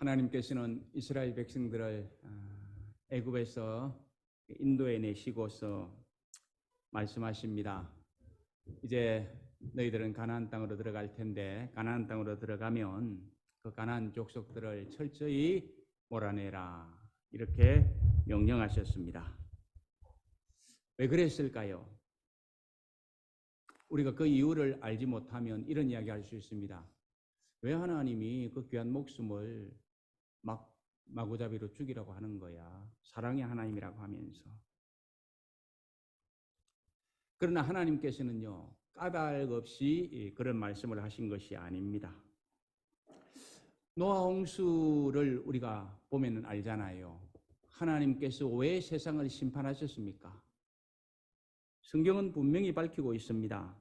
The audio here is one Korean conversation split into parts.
하나님께서는 이스라엘 백성들을 애굽에서 인도해 내시고서 말씀하십니다. 이제 너희들은 가나안 땅으로 들어갈 텐데 가나안 땅으로 들어가면 그 가나안 족속들을 철저히 몰아내라, 이렇게 명령하셨습니다. 왜 그랬을까요? 우리가 그 이유를 알지 못하면 이런 이야기 할 수 있습니다. 왜 하나님이 그 귀한 목숨을 마구잡이로 죽이라고 하는 거야? 사랑의 하나님이라고 하면서. 그러나 하나님께서는요, 까닭 없이 그런 말씀을 하신 것이 아닙니다. 노아 홍수를 우리가 보면 알잖아요. 하나님께서 왜 세상을 심판하셨습니까? 성경은 분명히 밝히고 있습니다.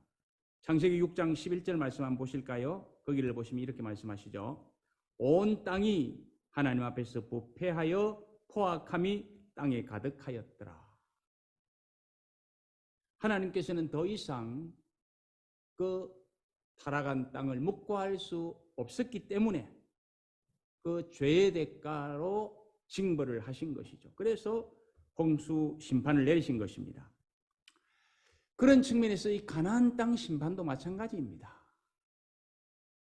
창세기 6장 11절 말씀 한번 보실까요? 거기를 보시면 이렇게 말씀하시죠. 온 땅이 하나님 앞에서 부패하여 포악함이 땅에 가득하였더라. 하나님께서는 더 이상 그 타락한 땅을 묵과할 수 없었기 때문에 그 죄의 대가로 징벌을 하신 것이죠. 그래서 홍수 심판을 내리신 것입니다. 그런 측면에서 이 가나안 땅 심판도 마찬가지입니다.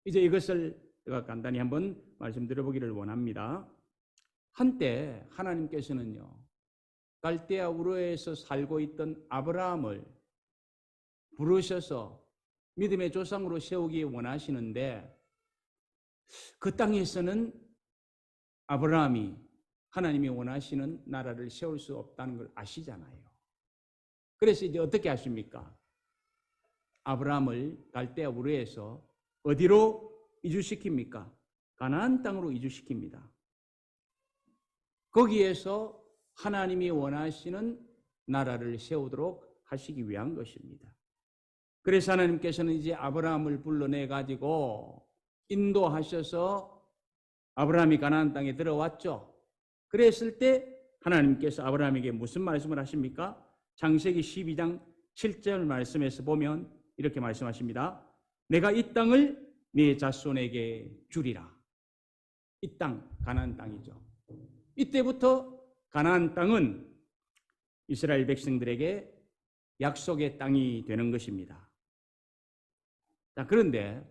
이제 이것을 제가 간단히 한번 말씀드려보기를 원합니다. 한때 하나님께서는요, 갈대아 우르에서 살고 있던 아브라함을 부르셔서 믿음의 조상으로 세우기 원하시는데 그 땅에서는 아브라함이 하나님이 원하시는 나라를 세울 수 없다는 걸 아시잖아요. 그래서 이제 어떻게 하십니까? 아브라함을 갈대아 우르에서 어디로 이주시킵니까? 가나안 땅으로 이주시킵니다. 거기에서 하나님이 원하시는 나라를 세우도록 하시기 위한 것입니다. 그래서 하나님께서는 이제 아브라함을 불러내 가지고 인도하셔서 아브라함이 가나안 땅에 들어왔죠. 그랬을 때 하나님께서 아브라함에게 무슨 말씀을 하십니까? 창세기 12장 7절 말씀에서 보면 이렇게 말씀하십니다. 내가 이 땅을 네 자손에게 주리라. 이 땅, 가나안 땅이죠. 이때부터 가나안 땅은 이스라엘 백성들에게 약속의 땅이 되는 것입니다. 자, 그런데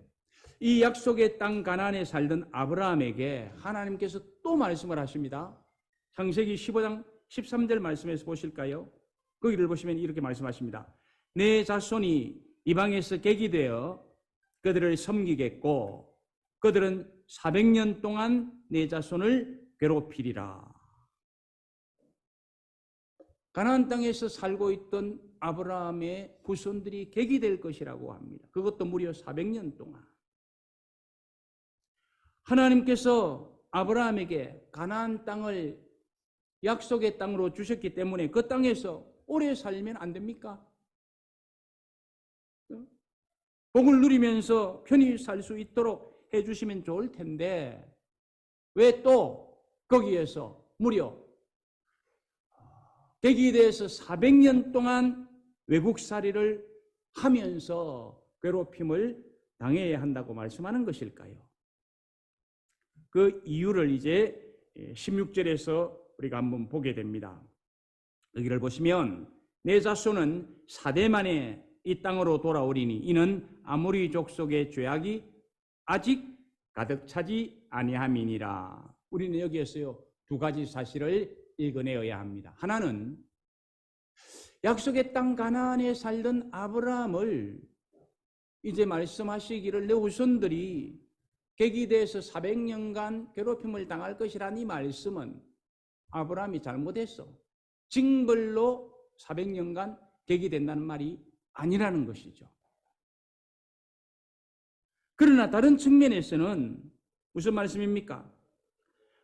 이 약속의 땅 가나안에 살던 아브라함에게 하나님께서 또 말씀을 하십니다. 창세기 15장 13절 말씀에서 보실까요? 거기를 보시면 이렇게 말씀하십니다. 내 자손이 이방에서 객이 되어 그들을 섬기겠고 그들은 400년 동안 내 자손을 괴롭히리라. 가나안 땅에서 살고 있던 아브라함의 후손들이 객이 될 것이라고 합니다. 그것도 무려 400년 동안. 하나님께서 아브라함에게 가나안 땅을 약속의 땅으로 주셨기 때문에 그 땅에서 오래 살면 안 됩니까? 복을 누리면서 편히 살 수 있도록 해주시면 좋을 텐데 왜 또 거기에서 무려 객이 돼서 400년 동안 외국살이를 하면서 괴롭힘을 당해야 한다고 말씀하는 것일까요? 그 이유를 이제 16절에서 우리가 한번 보게 됩니다. 여기를 보시면 내 자손은 4대 만에 이 땅으로 돌아오리니 이는 아모리 족속의 죄악이 아직 가득 차지 아니함이니라. 우리는 여기에서요 두 가지 사실을 읽어내어야 합니다. 하나는 약속의 땅 가나안에 살던 아브라함을 이제 말씀하시기를 내 후손들이 객이 돼서 400년간 괴롭힘을 당할 것이라는 이 말씀은 아브라함이 잘못했어. 징벌로 400년간 객이 된다는 말이 아니라는 것이죠. 그러나 다른 측면에서는 무슨 말씀입니까?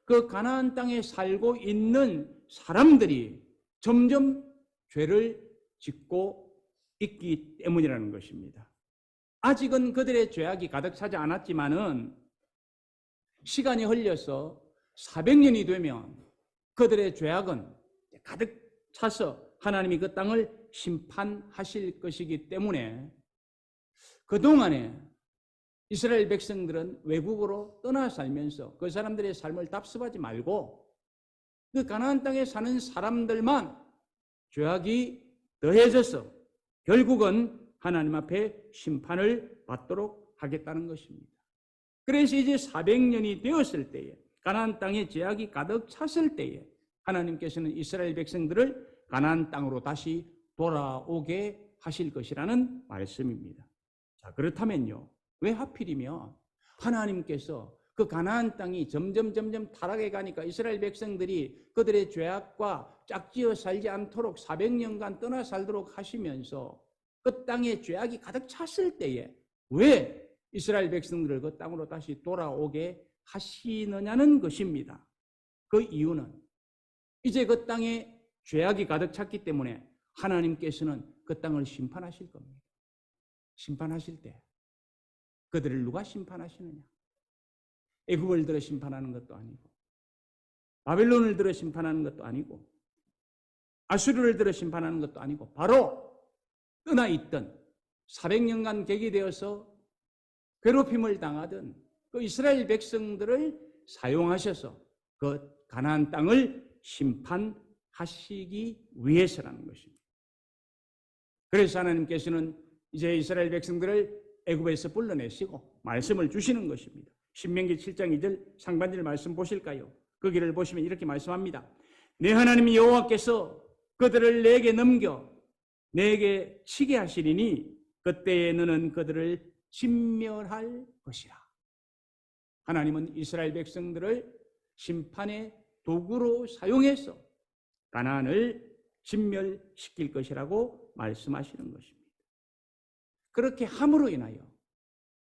그 가나안 땅에 살고 있는 사람들이 점점 죄를 짓고 있기 때문이라는 것입니다. 아직은 그들의 죄악이 가득 차지 않았지만은 시간이 흘려서 400년이 되면 그들의 죄악은 가득 차서 하나님이 그 땅을 심판하실 것이기 때문에 그동안에 이스라엘 백성들은 외국으로 떠나 살면서 그 사람들의 삶을 답습하지 말고 그 가나안 땅에 사는 사람들만 죄악이 더해져서 결국은 하나님 앞에 심판을 받도록 하겠다는 것입니다. 그래서 이제 400년이 되었을 때에 가나안 땅에 죄악이 가득 찼을 때에 하나님께서는 이스라엘 백성들을 가나안 땅으로 다시 돌아오게 하실 것이라는 말씀입니다. 자, 그렇다면요, 왜 하필이면 하나님께서 그 가나안 땅이 점점 타락해 가니까 이스라엘 백성들이 그들의 죄악과 짝지어 살지 않도록 400년간 떠나 살도록 하시면서 그 땅에 죄악이 가득 찼을 때에 왜 이스라엘 백성들을 그 땅으로 다시 돌아오게 하시느냐는 것입니다. 그 이유는 이제 그 땅에 죄악이 가득 찼기 때문에 하나님께서는 그 땅을 심판하실 겁니다. 심판하실 때 그들을 누가 심판하시느냐? 애굽을 들어 심판하는 것도 아니고 바벨론을 들어 심판하는 것도 아니고 아수르를 들어 심판하는 것도 아니고 바로 떠나 있던 400년간 객이되어서 괴롭힘을 당하던 그 이스라엘 백성들을 사용하셔서 그 가나안 땅을 심판하시기 위해서라는 것입니다. 그래서 하나님께서는 이제 이스라엘 백성들을 애굽에서 불러내시고 말씀을 주시는 것입니다. 신명기 7장 2절 상반절 말씀 보실까요? 거기를 보시면 이렇게 말씀합니다. 내 하나님 여호와께서 그들을 내게 넘겨 내게 치게 하시리니 그때에 너는 그들을 진멸할 것이라. 하나님은 이스라엘 백성들을 심판의 도구로 사용해서 가나안을 진멸시킬 것이라고 말씀하시는 것입니다. 그렇게 함으로 인하여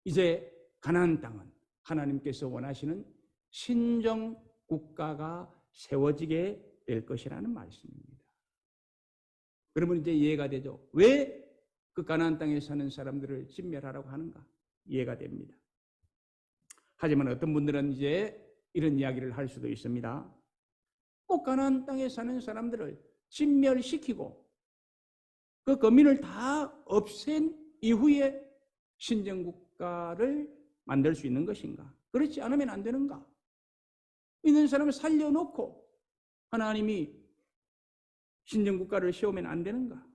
이제 가나안 땅은 하나님께서 원하시는 신정 국가가 세워지게 될 것이라는 말씀입니다. 그러면 이제 이해가 되죠. 왜 그 가나안 땅에 사는 사람들을 진멸하라고 하는가? 이해가 됩니다. 하지만 어떤 분들은 이제 이런 이야기를 할 수도 있습니다. 꼭 가나안 땅에 사는 사람들을 진멸시키고 그 거민을 다 없앤 이후에 신정국가를 만들 수 있는 것인가? 그렇지 않으면 안 되는가? 있는 사람을 살려놓고 하나님이 신정국가를 세우면 안 되는가?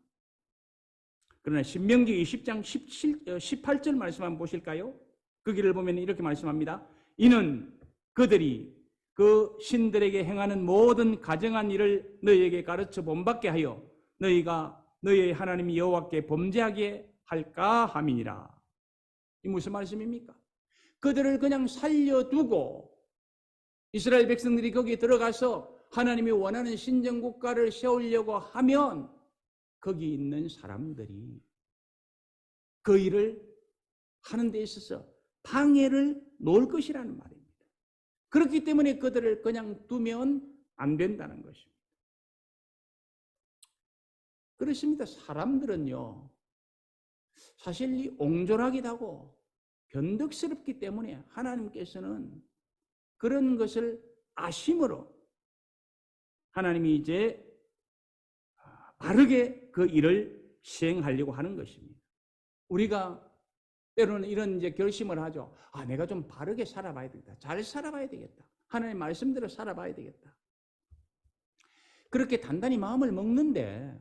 그러나 신명기 20장 18절 말씀 한번 보실까요? 거기를 보면 이렇게 말씀합니다. 이는 그들이 그 신들에게 행하는 모든 가정한 일을 너희에게 가르쳐 본받게 하여 너희가 너희의 하나님 여호와께 범죄하게 할까 함이니라. 이 무슨 말씀입니까? 그들을 그냥 살려두고 이스라엘 백성들이 거기에 들어가서 하나님이 원하는 신정국가를 세우려고 하면 거기 있는 사람들이 그 일을 하는 데 있어서 방해를 놓을 것이라는 말입니다. 그렇기 때문에 그들을 그냥 두면 안 된다는 것입니다. 그렇습니다. 사람들은요, 사실 이 옹졸하기도 하고 변덕스럽기 때문에 하나님께서는 그런 것을 아심으로 하나님이 이제 바르게 그 일을 시행하려고 하는 것입니다. 우리가 때로는 이런 이제 결심을 하죠. 내가 좀 바르게 살아봐야 되겠다. 잘 살아봐야 되겠다. 하나님 말씀대로 살아봐야 되겠다. 그렇게 단단히 마음을 먹는데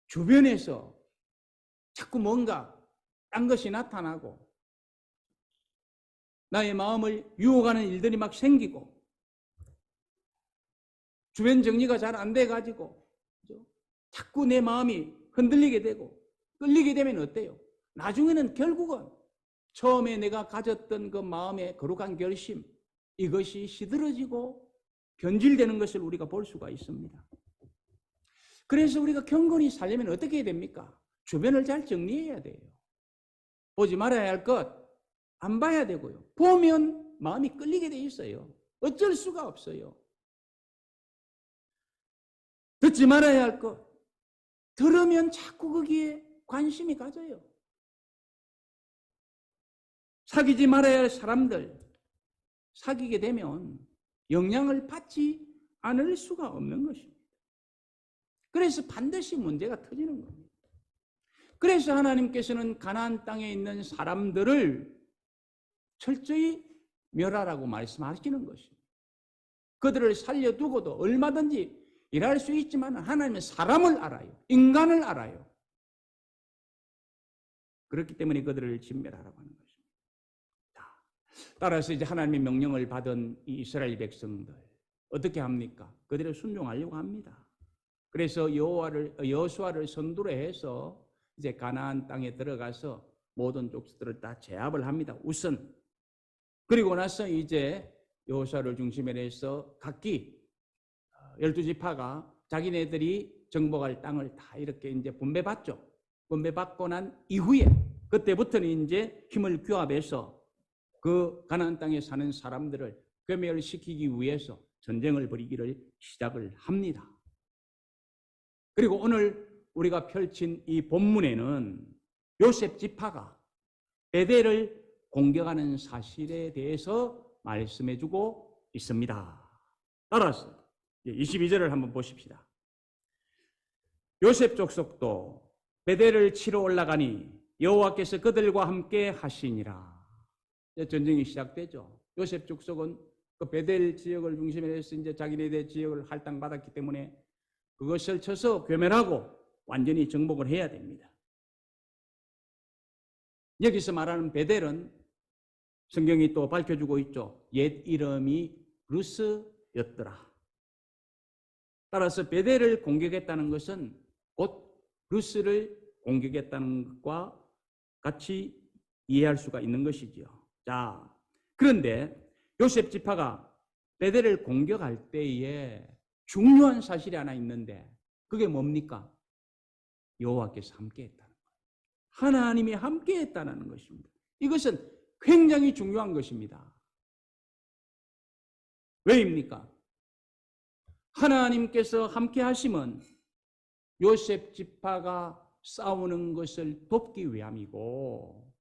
주변에서 자꾸 뭔가 딴 것이 나타나고 나의 마음을 유혹하는 일들이 막 생기고 주변 정리가 잘 안 돼가지고 자꾸 내 마음이 흔들리게 되고 끌리게 되면 어때요? 나중에는 결국은 처음에 내가 가졌던 그 마음의 거룩한 결심 이것이 시들어지고 변질되는 것을 우리가 볼 수가 있습니다. 그래서 우리가 경건히 살려면 어떻게 해야 됩니까? 주변을 잘 정리해야 돼요. 보지 말아야 할 것 안 봐야 되고요. 보면 마음이 끌리게 돼 있어요. 어쩔 수가 없어요. 듣지 말아야 할 것 들으면 자꾸 거기에 관심이 가져요. 사귀지 말아야 할 사람들 사귀게 되면 영향을 받지 않을 수가 없는 것입니다. 그래서 반드시 문제가 터지는 겁니다. 그래서 하나님께서는 가나안 땅에 있는 사람들을 철저히 멸하라고 말씀하시는 것입니다. 그들을 살려두고도 얼마든지 일할 수 있지만 하나님은 사람을 알아요. 인간을 알아요. 그렇기 때문에 그들을 진멸하라고 하는 것입니다. 따라서 이제 하나님의 명령을 받은 이 이스라엘 백성들 어떻게 합니까? 그들을 순종하려고 합니다. 그래서 여호수아를 선두로 해서 이제 가나안 땅에 들어가서 모든 족속들을 다 제압을 합니다. 우선. 그리고 나서 이제 여호수아를 중심으로 해서 각기 12지파가 자기네들이 정복할 땅을 다 이렇게 이제 분배받죠. 분배받고 난 이후에 그때부터는 이제 힘을 규합해서 그 가나안 땅에 사는 사람들을 괴멸시키기 위해서 전쟁을 벌이기를 시작을 합니다. 그리고 오늘 우리가 펼친 이 본문에는 요셉 지파가 베델을 공격하는 사실에 대해서 말씀해주고 있습니다. 따라서 22절을 한번 보십시다. 요셉 족속도 베델을 치러 올라가니 여호와께서 그들과 함께 하시니라. 전쟁이 시작되죠. 요셉 족속은 그 베델 지역을 중심으로 해서 이제 자기네들 지역을 할당받았기 때문에 그것을 쳐서 괴멸하고 완전히 정복을 해야 됩니다. 여기서 말하는 베델은 성경이 또 밝혀주고 있죠. 옛 이름이 루스였더라. 따라서 베델을 공격했다는 것은 곧 루스를 공격했다는 것과 같이 이해할 수가 있는 것이지요. 자, 그런데 요셉 지파가 베델을 공격할 때에 중요한 사실이 하나 있는데 그게 뭡니까? 여호와께서 함께했다는 거예요. 하나님이 함께했다는 것입니다. 이것은 굉장히 중요한 것입니다. 왜입니까? 하나님께서 함께하시면 요셉 지파가 싸우는 것을 돕기 위함이고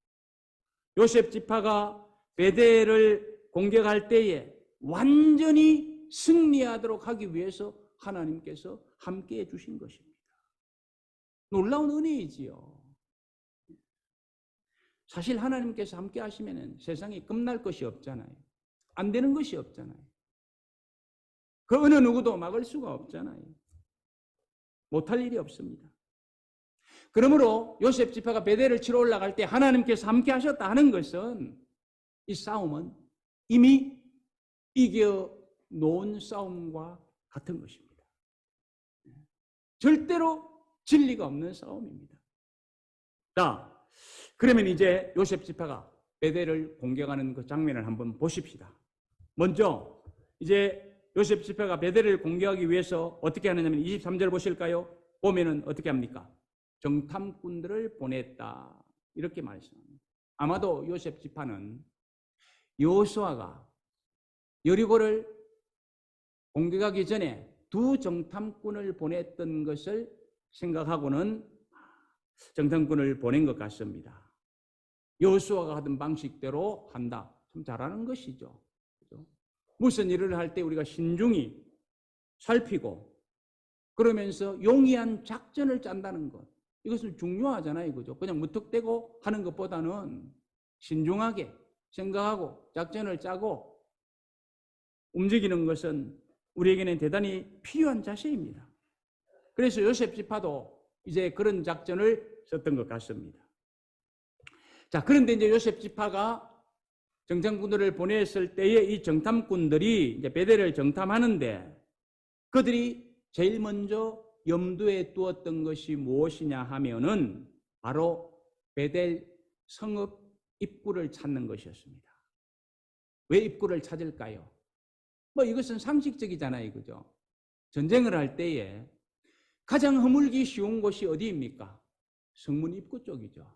요셉 지파가 베델을 공격할 때에 완전히 승리하도록 하기 위해서 하나님께서 함께해 주신 것입니다. 놀라운 은혜이지요. 사실 하나님께서 함께 하시면 세상이 끝날 것이 없잖아요. 안 되는 것이 없잖아요. 그 어느 누구도 막을 수가 없잖아요. 못할 일이 없습니다. 그러므로 요셉 지파가 베델을 치러 올라갈 때 하나님께서 함께 하셨다 하는 것은 이 싸움은 이미 이겨놓은 싸움과 같은 것입니다. 절대로 진리가 없는 싸움입니다. 자, 그러면 이제 요셉 지파가 베델을 공격하는 그 장면을 한번 보십시다. 먼저 이제 요셉 지파가 베델을 공격하기 위해서 어떻게 하느냐면 23절 보실까요? 보면은 어떻게 합니까? 정탐꾼들을 보냈다. 이렇게 말씀합니다. 아마도 요셉 지파는 여호수아가 여리고를 공격하기 전에 두 정탐꾼을 보냈던 것을 생각하고는 정탐꾼을 보낸 것 같습니다. 여호수아가 하던 방식대로 한다. 참 잘하는 것이죠. 그렇죠? 무슨 일을 할 때 우리가 신중히 살피고 그러면서 용이한 작전을 짠다는 것. 이것은 중요하잖아요. 그죠? 그냥 무턱대고 하는 것보다는 신중하게 생각하고 작전을 짜고 움직이는 것은 우리에게는 대단히 필요한 자세입니다. 그래서 요셉 지파도 이제 그런 작전을 썼던 것 같습니다. 자, 그런데 이제 요셉 지파가 정탐꾼들을 보냈을 때에 이 정탐꾼들이 이제 베델을 정탐하는데 그들이 제일 먼저 염두에 두었던 것이 무엇이냐 하면은 바로 베델 성읍 입구를 찾는 것이었습니다. 왜 입구를 찾을까요? 뭐 이것은 상식적이잖아요. 그죠? 전쟁을 할 때에 가장 허물기 쉬운 곳이 어디입니까? 성문 입구 쪽이죠.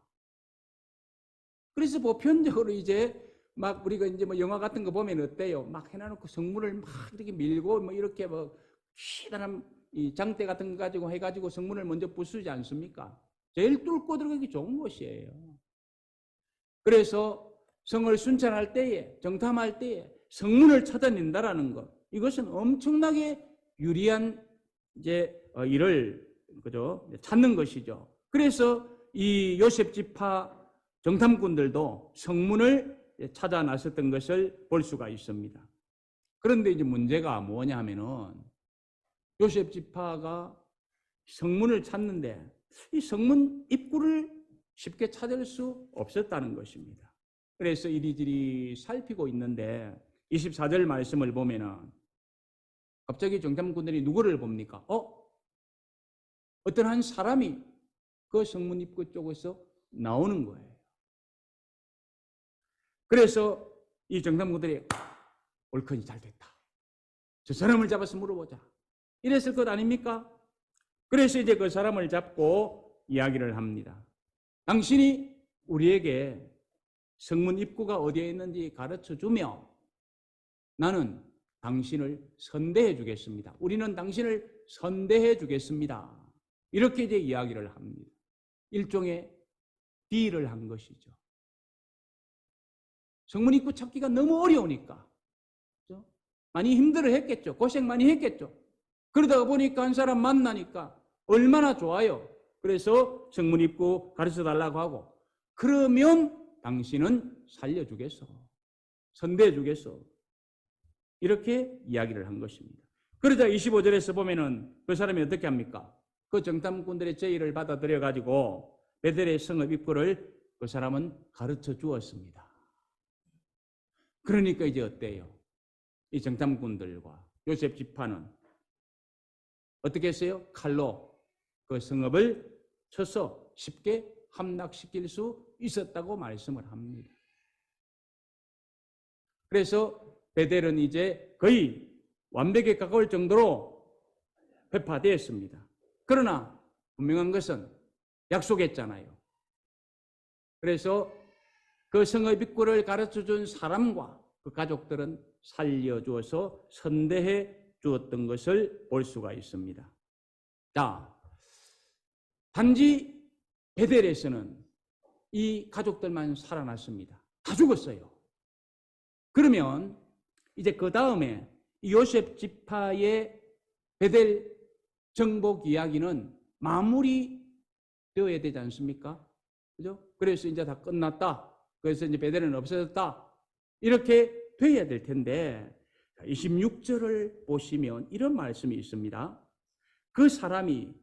그래서 보편적으로 이제 막 우리가 이제 뭐 영화 같은 거 보면 어때요? 막 해놔놓고 성문을 막 이렇게 밀고 뭐 이렇게 뭐 희한한 이 장대 같은 거 가지고 해가지고 성문을 먼저 부수지 않습니까? 제일 뚫고 들어가기 좋은 곳이에요. 그래서 성을 순찰할 때에 정탐할 때에 성문을 찾아낸다라는 것, 이것은 엄청나게 유리한 이제 일을 그죠 찾는 것이죠. 그래서 이 요셉 지파 정탐꾼들도 성문을 찾아 나섰던 것을 볼 수가 있습니다. 그런데 이제 문제가 뭐냐 하면은 요셉 지파가 성문을 찾는데 이 성문 입구를 쉽게 찾을 수 없었다는 것입니다. 그래서 이리저리 살피고 있는데 24절 말씀을 보면은 갑자기 정탐꾼들이 누구를 봅니까? 어떤 한 사람이 그 성문 입구 쪽에서 나오는 거예요. 그래서 이 정탐꾼들이 옳거니 잘 됐다. 저 사람을 잡아서 물어보자. 이랬을 것 아닙니까? 그래서 이제 그 사람을 잡고 이야기를 합니다. 당신이 우리에게 성문 입구가 어디에 있는지 가르쳐 주며 나는 당신을 선대해 주겠습니다. 우리는 당신을 선대해 주겠습니다. 이렇게 이제 이야기를 합니다. 일종의 딜을 한 것이죠. 성문 입구 찾기가 너무 어려우니까 많이 힘들어 했겠죠. 고생 많이 했겠죠. 그러다가 보니까 한 사람 만나니까 얼마나 좋아요. 그래서 성문 입구 가르쳐 달라고 하고 그러면 당신은 살려주겠어. 선대해 주겠어. 이렇게 이야기를 한 것입니다. 그러자 25절에서 보면은 그 사람이 어떻게 합니까? 그 정탐꾼들의 제의를 받아들여 가지고 베델의 성읍 입구를 그 사람은 가르쳐 주었습니다. 그러니까 이제 어때요? 이 정탐꾼들과 요셉 지파는 어떻게 했어요? 칼로 그 성읍을 쳐서 쉽게 함락시킬 수 있었다고 말씀을 합니다. 그래서 베델은 이제 거의 완벽에 가까울 정도로 회파되었습니다. 그러나 분명한 것은 약속했잖아요. 그래서 그 성읍 입구를 가르쳐준 사람과 그 가족들은 살려주어서 선대해 주었던 것을 볼 수가 있습니다. 자, 단지 베델에서는 이 가족들만 살아났습니다. 다 죽었어요. 그러면 이제 그 다음에 요셉 지파의 베델 정복 이야기는 마무리되어야 되지 않습니까? 그죠? 그래서 이제 다 끝났다. 그래서 이제 베델은 없어졌다. 이렇게 돼야 될 텐데 26절을 보시면 이런 말씀이 있습니다. 그 사람이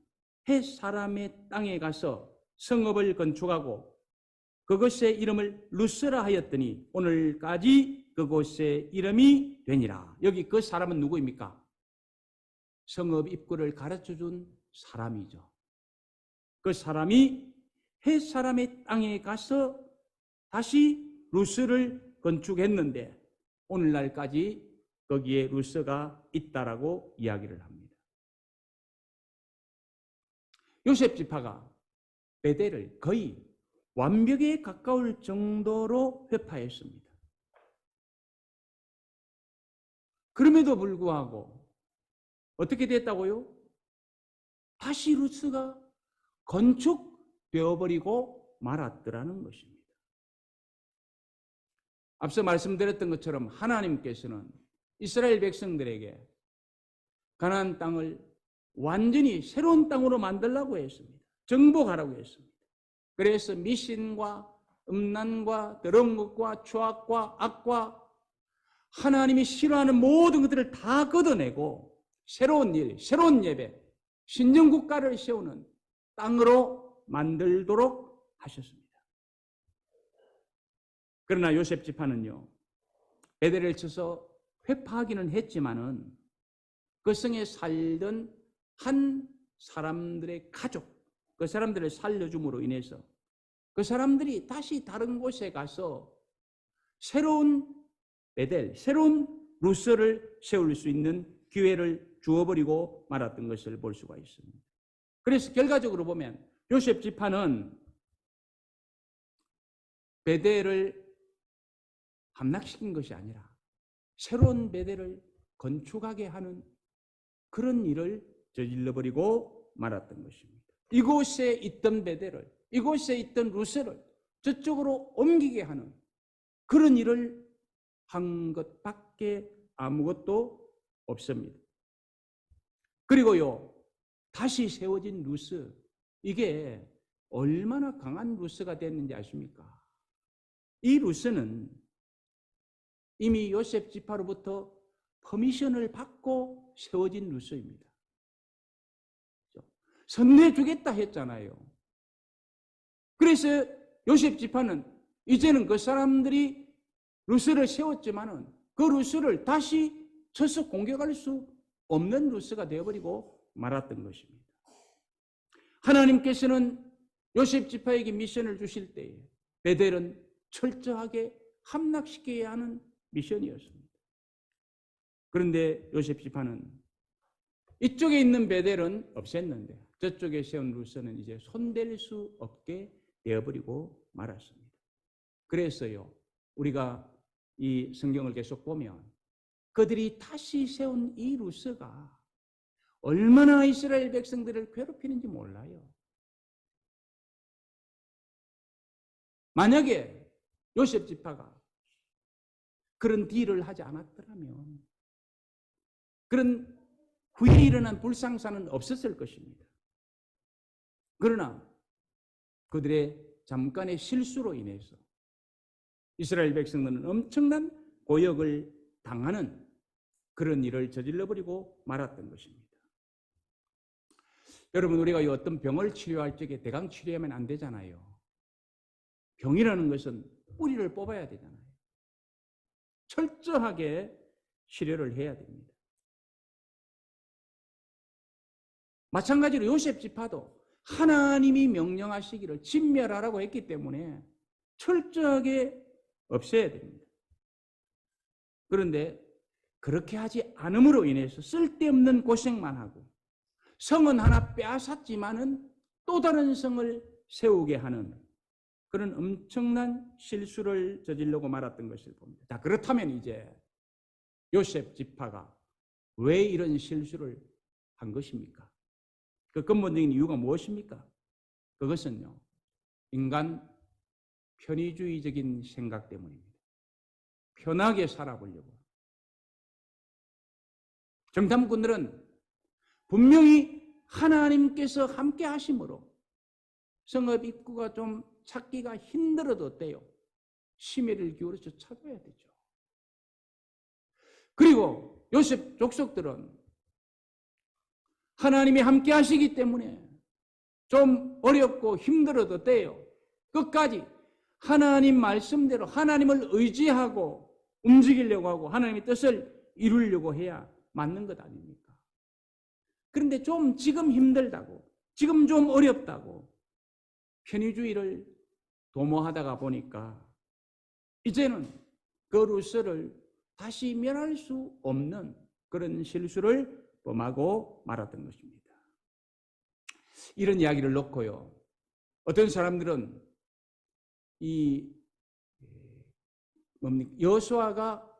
헷 사람의 땅에 가서 성읍을 건축하고 그것의 이름을 루스라 하였더니 오늘까지 그곳의 이름이 되니라. 여기 그 사람은 누구입니까? 성읍 입구를 가르쳐준 사람이죠. 그 사람이 헷 사람의 땅에 가서 다시 루스를 건축했는데 오늘날까지 거기에 루스가 있다라고 이야기를 합니다. 요셉 지파가 베델을 거의 완벽에 가까울 정도로 회파했습니다. 그럼에도 불구하고 어떻게 됐다고요? 다시 루스가 건축되어버리고 말았더라는 것입니다. 앞서 말씀드렸던 것처럼 하나님께서는 이스라엘 백성들에게 가나안 땅을 완전히 새로운 땅으로 만들라고 했습니다. 정복하라고 했습니다. 그래서 미신과 음란과 더러운 것과 추악과 악과 하나님이 싫어하는 모든 것들을 다 걷어내고 새로운 일, 새로운 예배, 신정국가를 세우는 땅으로 만들도록 하셨습니다. 그러나 요셉 지파는요, 베델을 쳐서 회파하기는 했지만은 그 성에 살던 한 사람들의 가족, 그 사람들을 살려줌으로 인해서 그 사람들이 다시 다른 곳에 가서 새로운 베델, 새로운 루스를 세울 수 있는 기회를 주어버리고 말았던 것을 볼 수가 있습니다. 그래서 결과적으로 보면 요셉 지파는 베델을 함락시킨 것이 아니라 새로운 베델을 건축하게 하는 그런 일을 저질러버리고 말았던 것입니다. 이곳에 있던 베델을, 이곳에 있던 루스를 저쪽으로 옮기게 하는 그런 일을 한 것밖에 아무것도 없습니다. 그리고요, 다시 세워진 루스, 이게 얼마나 강한 루스가 됐는지 아십니까? 이 루스는 이미 요셉 지파로부터 퍼미션을 받고 세워진 루서입니다. 선내주겠다 했잖아요. 그래서 요셉 지파는 이제는 그 사람들이 루스를 세웠지만은 그 루스를 다시 쳐서 공격할 수 없는 루스가 되어버리고 말았던 것입니다. 하나님께서는 요셉 지파에게 미션을 주실 때에 베델은 철저하게 함락시켜야 하는 미션이었습니다. 그런데 요셉 지파는 이쪽에 있는 베델은 없앴는데 저쪽에 세운 루스는 이제 손댈 수 없게 되어버리고 말았습니다. 그래서요, 우리가 이 성경을 계속 보면 그들이 다시 세운 이 루스가 얼마나 이스라엘 백성들을 괴롭히는지 몰라요. 만약에 요셉 지파가 그런 딜을 하지 않았더라면 그런 후에 일어난 불상사는 없었을 것입니다. 그러나 그들의 잠깐의 실수로 인해서 이스라엘 백성들은 엄청난 고역을 당하는 그런 일을 저질러버리고 말았던 것입니다. 여러분, 우리가 어떤 병을 치료할 적에 대강 치료하면 안 되잖아요. 병이라는 것은 뿌리를 뽑아야 되잖아요. 철저하게 치료를 해야 됩니다. 마찬가지로 요셉 지파도 하나님이 명령하시기를 진멸하라고 했기 때문에 철저하게 없애야 됩니다. 그런데 그렇게 하지 않음으로 인해서 쓸데없는 고생만 하고 성은 하나 빼앗았지만은 또 다른 성을 세우게 하는 그런 엄청난 실수를 저지르고 말았던 것을 봅니다. 자, 그렇다면 이제 요셉 지파가 왜 이런 실수를 한 것입니까? 그 근본적인 이유가 무엇입니까? 그것은요, 인간 편의주의적인 생각 때문입니다. 편하게 살아보려고. 정탐꾼들은 분명히 하나님께서 함께 하심으로 성읍 입구가 좀 찾기가 힘들어도 돼요. 심혈을 기울여서 찾아야 되죠. 그리고 요셉 족속들은 하나님이 함께 하시기 때문에 좀 어렵고 힘들어도 돼요. 끝까지 하나님 말씀대로 하나님을 의지하고 움직이려고 하고 하나님의 뜻을 이루려고 해야 맞는 것 아닙니까? 그런데 좀 지금 힘들다고, 지금 좀 어렵다고 편의주의를 도모하다가 보니까 이제는 그 루스를 다시 멸할 수 없는 그런 실수를 범하고 말았던 것입니다. 이런 이야기를 놓고요, 어떤 사람들은 이 여호수아가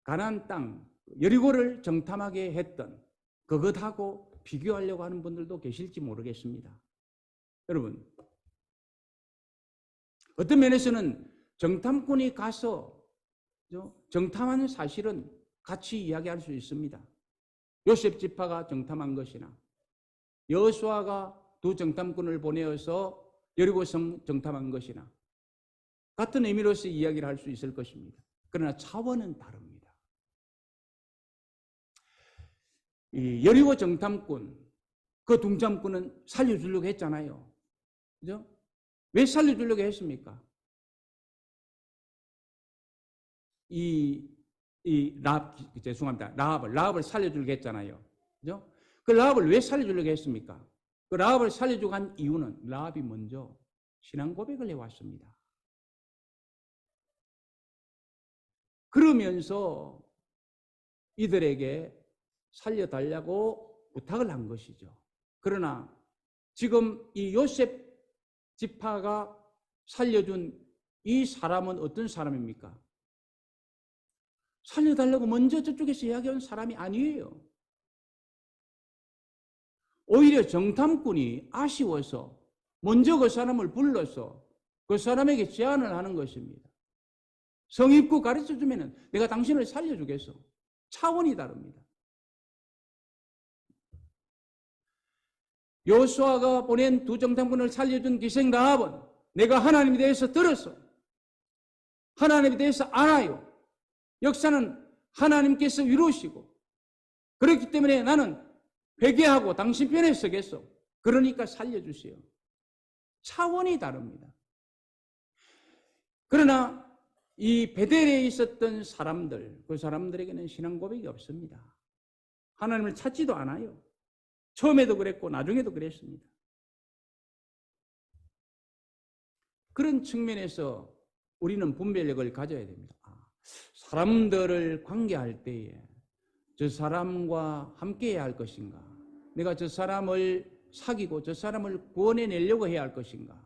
가나안 땅 여리고를 정탐하게 했던 그것하고 비교하려고 하는 분들도 계실지 모르겠습니다. 여러분, 어떤 면에서는 정탐꾼이 가서 정탐하는 사실은 같이 이야기할 수 있습니다. 요셉 지파가 정탐한 것이나 여호수아가 두 정탐꾼을 보내어서 여리고성 정탐한 것이나 같은 의미로서 이야기를 할 수 있을 것입니다. 그러나 차원은 다릅니다. 이 여리고 정탐꾼, 그 동탐꾼은 살려주려고 했잖아요. 그죠? 왜 살려주려고 했습니까? 라합을 살려주려고 했잖아요. 그죠? 그 라합을 왜 살려주려고 했습니까? 그 라합을 살려주고 한 이유는 라합이 먼저 신앙 고백을 해왔습니다. 그러면서 이들에게 살려달라고 부탁을 한 것이죠. 그러나 지금 이 요셉 지파가 살려준 이 사람은 어떤 사람입니까? 살려달라고 먼저 저쪽에서 이야기한 사람이 아니에요. 오히려 정탐꾼이 아쉬워서 먼저 그 사람을 불러서 그 사람에게 제안을 하는 것입니다. 성입구 가르쳐주면 내가 당신을 살려주겠어. 차원이 다릅니다. 여호수아가 보낸 두 정탐꾼을 살려준 기생 라합은 내가 하나님에 대해서 들었어. 하나님에 대해서 알아요. 역사는 하나님께서 이루시고, 그렇기 때문에 나는 회개하고 당신 편에 서겠소. 그러니까 살려주세요. 차원이 다릅니다. 그러나 이 베델에 있었던 사람들, 그 사람들에게는 신앙 고백이 없습니다. 하나님을 찾지도 않아요. 처음에도 그랬고 나중에도 그랬습니다. 그런 측면에서 우리는 분별력을 가져야 됩니다. 사람들을 관계할 때에 저 사람과 함께해야 할 것인가? 내가 저 사람을 사귀고 저 사람을 구원해내려고 해야 할 것인가?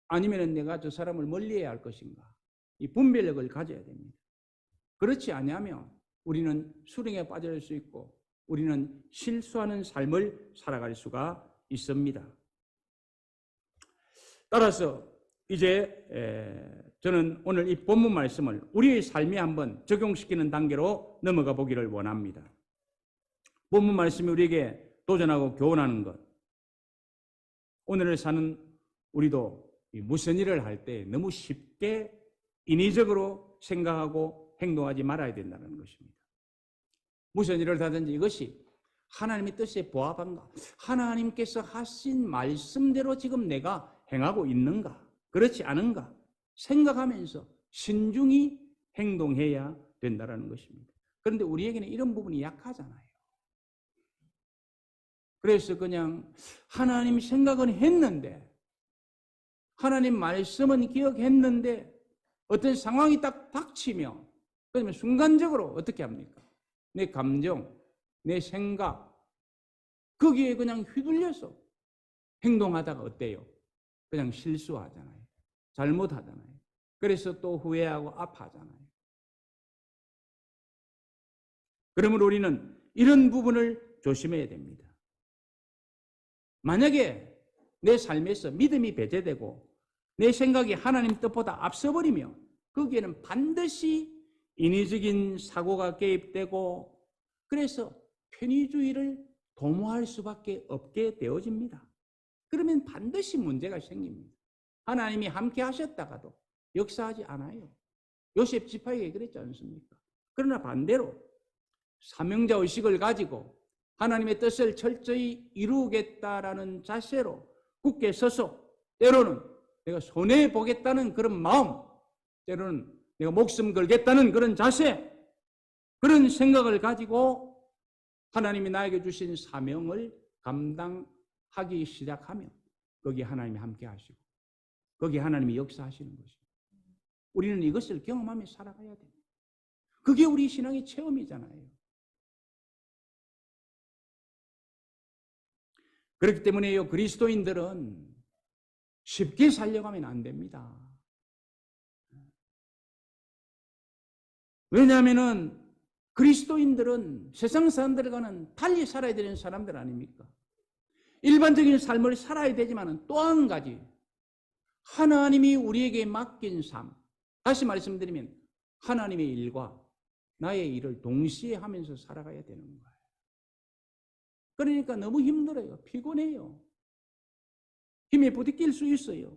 아니면 내가 저 사람을 멀리해야 할 것인가? 이 분별력을 가져야 됩니다. 그렇지 않으면 우리는 수렁에 빠질 수 있고 우리는 실수하는 삶을 살아갈 수가 있습니다. 따라서 이제 저는 오늘 이 본문 말씀을 우리의 삶에 한번 적용시키는 단계로 넘어가 보기를 원합니다. 본문 말씀이 우리에게 도전하고 교훈하는 것. 오늘을 사는 우리도 무슨 일을 할 때 너무 쉽게 인위적으로 생각하고 행동하지 말아야 된다는 것입니다. 무슨 일을 하든지 이것이 하나님의 뜻에 부합한가? 하나님께서 하신 말씀대로 지금 내가 행하고 있는가? 그렇지 않은가? 생각하면서 신중히 행동해야 된다는 것입니다. 그런데 우리에게는 이런 부분이 약하잖아요. 그래서 그냥 하나님 생각은 했는데, 하나님 말씀은 기억했는데 어떤 상황이 딱 닥치면 그러면 순간적으로 어떻게 합니까? 내 감정, 내 생각 거기에 그냥 휘둘려서 행동하다가 어때요? 그냥 실수하잖아요. 잘못하잖아요. 그래서 또 후회하고 아파하잖아요. 그러므로 우리는 이런 부분을 조심해야 됩니다. 만약에 내 삶에서 믿음이 배제되고 내 생각이 하나님 뜻보다 앞서버리면 거기에는 반드시 인위적인 사고가 개입되고 그래서 편의주의를 도모할 수밖에 없게 되어집니다. 그러면 반드시 문제가 생깁니다. 하나님이 함께 하셨다가도 역사하지 않아요. 요셉 지파에게 그랬지 않습니까? 그러나 반대로 사명자의식을 가지고 하나님의 뜻을 철저히 이루겠다라는 자세로 굳게 서서 때로는 내가 손해보겠다는 그런 마음, 때로는 내가 목숨 걸겠다는 그런 자세, 그런 생각을 가지고 하나님이 나에게 주신 사명을 감당하기 시작하면 거기에 하나님이 함께 하시고 거기에 하나님이 역사하시는 것입니다. 우리는 이것을 경험하며 살아가야 됩니다. 그게 우리 신앙의 체험이잖아요. 그렇기 때문에요, 그리스도인들은 쉽게 살려고 하면 안 됩니다. 왜냐하면 그리스도인들은 세상 사람들과는 달리 살아야 되는 사람들 아닙니까? 일반적인 삶을 살아야 되지만 또 한 가지 하나님이 우리에게 맡긴 삶, 다시 말씀드리면 하나님의 일과 나의 일을 동시에 하면서 살아가야 되는 거예요. 그러니까 너무 힘들어요. 피곤해요. 힘에 부딪힐 수 있어요.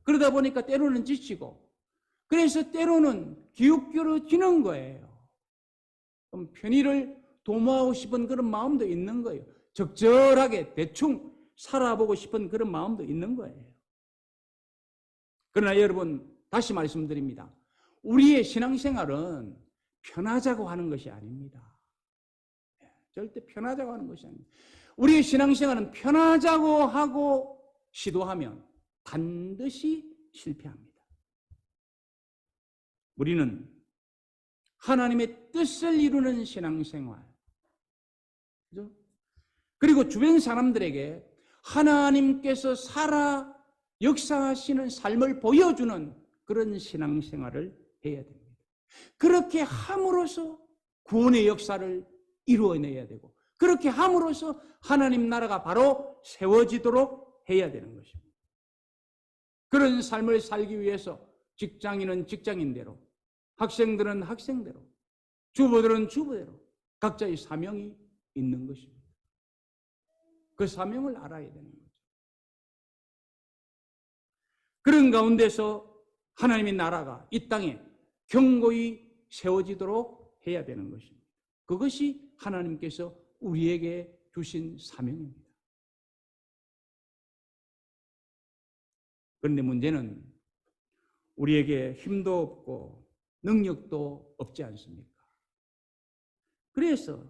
그러다 보니까 때로는 지치고 그래서 때로는 기웃겨져지는 거예요. 그럼 편의를 도모하고 싶은 그런 마음도 있는 거예요. 적절하게 대충 살아보고 싶은 그런 마음도 있는 거예요. 그러나 여러분 다시 말씀드립니다. 우리의 신앙생활은 편하자고 하는 것이 아닙니다. 절대 편하자고 하는 것이 아닙니다. 우리의 신앙생활은 편하자고 하고 시도하면 반드시 실패합니다. 우리는 하나님의 뜻을 이루는 신앙생활, 그죠? 그리고 주변 사람들에게 하나님께서 살아 역사하시는 삶을 보여주는 그런 신앙생활을 해야 됩니다. 그렇게 함으로써 구원의 역사를 이루어내야 되고 그렇게 함으로써 하나님 나라가 바로 세워지도록 해야 되는 것입니다. 그런 삶을 살기 위해서 직장인은 직장인대로, 학생들은 학생대로, 주부들은 주부대로 각자의 사명이 있는 것입니다. 그 사명을 알아야 되는 거죠. 그런 가운데서 하나님의 나라가 이 땅에 견고히 세워지도록 해야 되는 것입니다. 그것이 하나님께서 우리에게 주신 사명입니다. 그런데 문제는 우리에게 힘도 없고 능력도 없지 않습니까? 그래서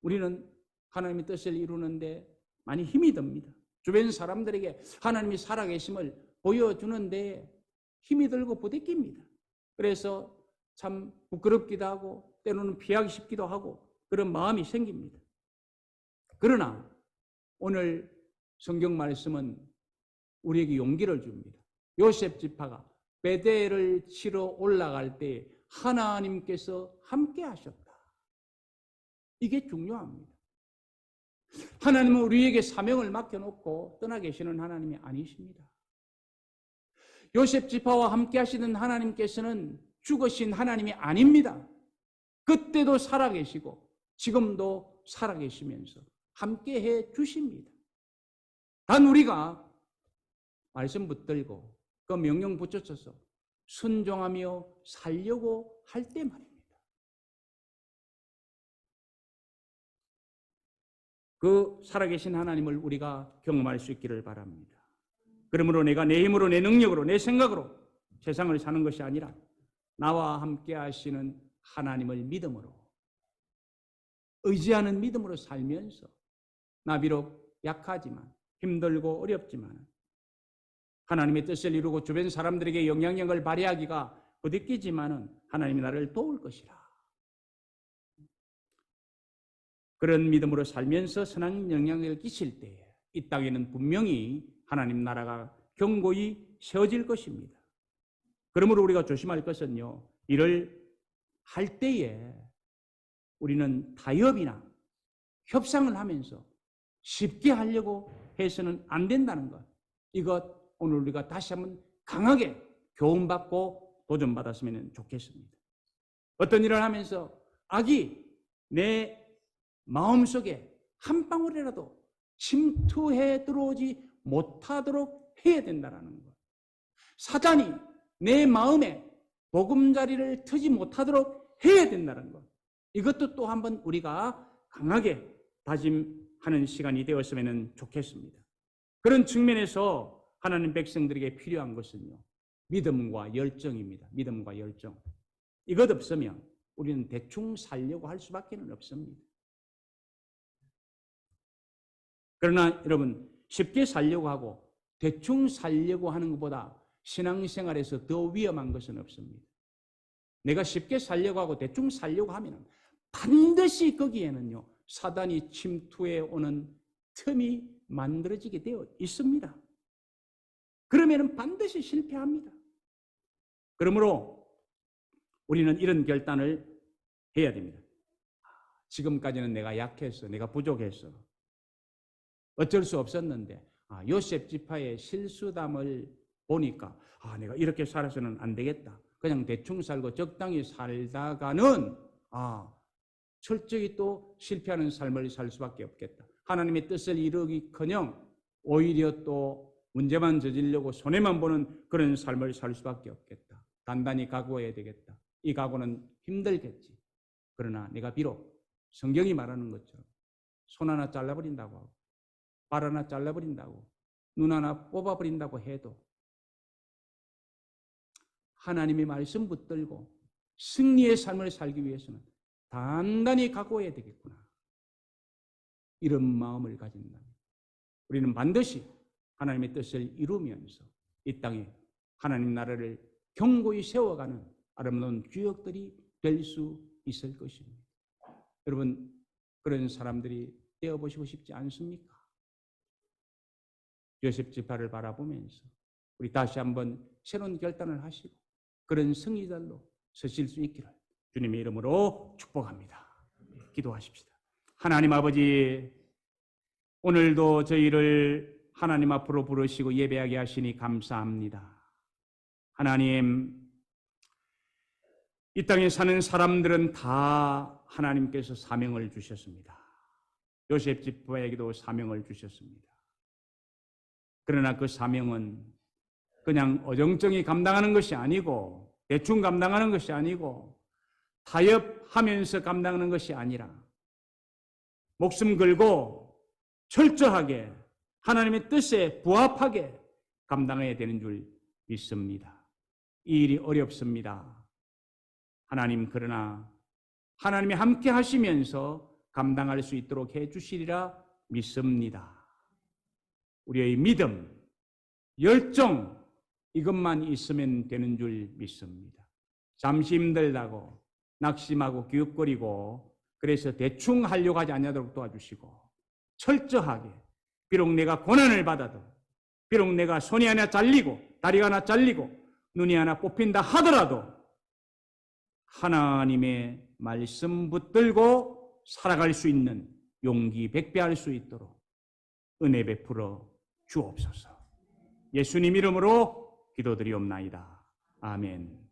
우리는 하나님의 뜻을 이루는데 많이 힘이 듭니다. 주변 사람들에게 하나님이 살아계심을 보여주는데 힘이 들고 부대낍니다. 그래서 참 부끄럽기도 하고 때로는 피하기 쉽기도 하고 그런 마음이 생깁니다. 그러나 오늘 성경 말씀은 우리에게 용기를 줍니다. 요셉 지파가 베델을 치러 올라갈 때 하나님께서 함께 하셨다. 이게 중요합니다. 하나님은 우리에게 사명을 맡겨놓고 떠나 계시는 하나님이 아니십니다. 요셉 지파와 함께 하시던 하나님께서는 죽으신 하나님이 아닙니다. 그때도 살아계시고 지금도 살아계시면서 함께해 주십니다. 단 우리가 말씀 붙들고 그 명령 붙여쳐서 순종하며 살려고 할 때 말입니다. 그 살아계신 하나님을 우리가 경험할 수 있기를 바랍니다. 그러므로 내가 내 힘으로 내 능력으로 내 생각으로 세상을 사는 것이 아니라 나와 함께 하시는 하나님을 믿음으로 의지하는 믿음으로 살면서 나 비록 약하지만 힘들고 어렵지만 하나님의 뜻을 이루고 주변 사람들에게 영향력을 발휘하기가 부딪히지만은 하나님이 나를 도울 것이라. 그런 믿음으로 살면서 선한 영향력을 끼칠 때에 이 땅에는 분명히 하나님 나라가 견고히 세워질 것입니다. 그러므로 우리가 조심할 것은요, 이를 할 때에 우리는 타협이나 협상을 하면서 쉽게 하려고 해서는 안 된다는 것. 이것 오늘 우리가 다시 한번 강하게 교훈받고 도전받았으면 좋겠습니다. 어떤 일을 하면서 악이 내 마음속에 한 방울이라도 침투해 들어오지 못하도록 해야 된다는 것. 사단이 내 마음에 보금자리를 트지 못하도록 해야 된다는 것. 이것도 또 한번 우리가 강하게 다짐하는 시간이 되었으면 좋겠습니다. 그런 측면에서 하나님 백성들에게 필요한 것은요, 믿음과 열정입니다. 믿음과 열정. 이것 없으면 우리는 대충 살려고 할 수밖에 없습니다. 그러나 여러분, 쉽게 살려고 하고 대충 살려고 하는 것보다 신앙생활에서 더 위험한 것은 없습니다. 내가 쉽게 살려고 하고 대충 살려고 하면 반드시 거기에는요, 사단이 침투해 오는 틈이 만들어지게 되어 있습니다. 그러면 반드시 실패합니다. 그러므로 우리는 이런 결단을 해야 됩니다. 지금까지는 내가 약했어. 내가 부족했어. 어쩔 수 없었는데 요셉 지파의 실수담을 보니까 내가 이렇게 살아서는 안 되겠다. 그냥 대충 살고 적당히 살다가는 철저히 또 실패하는 삶을 살 수밖에 없겠다. 하나님의 뜻을 이루기커녕 오히려 또 문제만 저지르려고 손해만 보는 그런 삶을 살 수밖에 없겠다. 단단히 각오해야 되겠다. 이 각오는 힘들겠지. 그러나 내가 비록 성경이 말하는 것처럼 손 하나 잘라버린다고 하고 발 하나 잘라버린다고 눈 하나 뽑아버린다고 해도 하나님의 말씀 붙들고 승리의 삶을 살기 위해서는 단단히 각오해야 되겠구나. 이런 마음을 가진다면 우리는 반드시 하나님의 뜻을 이루면서 이 땅에 하나님 나라를 견고히 세워가는 아름다운 주역들이 될 수 있을 것입니다. 여러분, 그런 사람들이 되어보시고 싶지 않습니까? 요셉 지파를 바라보면서 우리 다시 한번 새로운 결단을 하시고 그런 승리자로 서실 수 있기를 주님의 이름으로 축복합니다. 기도하십시다. 하나님 아버지, 오늘도 저희를 하나님 앞으로 부르시고 예배하게 하시니 감사합니다. 하나님, 이 땅에 사는 사람들은 다 하나님께서 사명을 주셨습니다. 요셉 지파에게도 사명을 주셨습니다. 그러나 그 사명은 그냥 어정쩡히 감당하는 것이 아니고 대충 감당하는 것이 아니고 타협 하면서 감당하는 것이 아니라 목숨 걸고 철저하게 하나님의 뜻에 부합하게 감당해야 되는 줄 믿습니다. 이 일이 어렵습니다. 하나님 그러나 하나님이 함께 하시면서 감당할 수 있도록 해 주시리라 믿습니다. 우리의 믿음, 열정 이것만 있으면 되는 줄 믿습니다. 잠시 힘들다고 낙심하고 기웃거리고 그래서 대충 하려고 하지 않도록 도와주시고 철저하게 비록 내가 고난을 받아도 비록 내가 손이 하나 잘리고 다리가 하나 잘리고 눈이 하나 뽑힌다 하더라도 하나님의 말씀 붙들고 살아갈 수 있는 용기 백배할 수 있도록 은혜 베풀어 주옵소서. 예수님 이름으로 기도드리옵나이다. 아멘.